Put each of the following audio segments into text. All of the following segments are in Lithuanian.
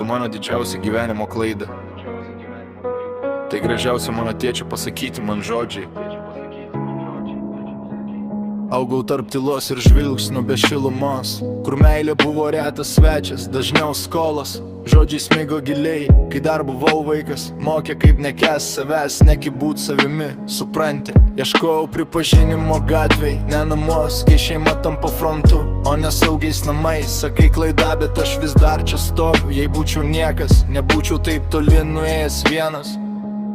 Tu mano didžiausia gyvenimo klaida. Tai gražiausia mano tėčio pasakyti man žodžiai. Augau tarp tylos ir žvilgsnių be šilumos, kur meilė buvo retas svečias, dažniau skolos. Žodžiai smigo giliai, kai dar buvau vaikas. Mokė kaip nekęst savęs, neki būt savimi, supranti. Ieškojau pripažinimo gatvėj, ne namuos, kai šeima tampa frontu, o ne saugiais namais. Sakai klaida, bet aš vis dar čia stoviu. Jei būčiau niekas, nebūčiau taip toli nuėjęs vienas.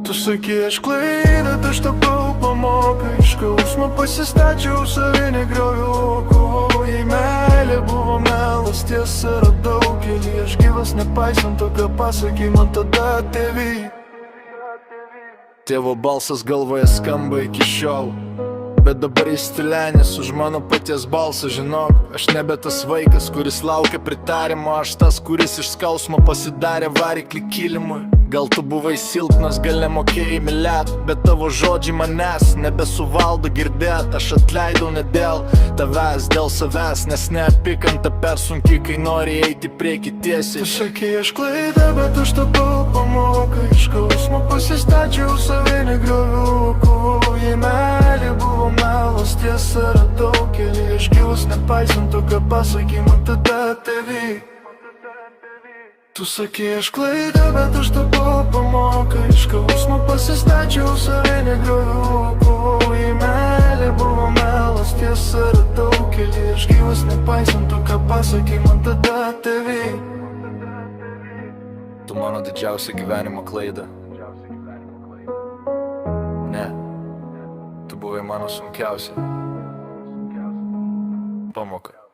Tu sakai, aš klaida, aš tapau pamoką. Iš skausmo pasistačiau, savį negrioviau. Kovau, jei meilė buvo melas, tiesa radau keli. Aš gyvas nepaisant to, ką pasakei man tada, tėvy. Tėvo balsas galvoje skamba iki šiol, bet dabar jis tylenis už mano paties balsą. Žinok, aš nebe tas vaikas, kuris laukia pritarimo. Aš tas, kuris iš skausmo pasidarė variklį kilimui. Gal tu buvai silpnas, gal nemokėjai mylėt, bet tavo žodžiai manęs nebesuvaldo girdėt. Aš atleidau ne dėl tavęs, dėl savęs, nes neapykanta per sunki, kai nori eiti prieki tiesiai. Tu sakai, aš klaida, bet aš tapau pamoką. Iš skausmo pasistačiau, savį negrioviau. Kovau, jei meilė buvo melas, tiesa radau keli. Aš gyvas nepaisant to, ką pasakei man tada, tėvy. Tu sakai, aš klaida, bet aš tapau pamoką. Iš skausmo pasistačiau, savį negrioviau. Kovau, jei meilė buvo melas, tiesa radau keli. Aš gyvas nepaisant to, ką pasakei man tada, tėvy. Tu mano didžiausia gyvenimo klaida. Ne, tu buvai mano sunkiausia pamoka.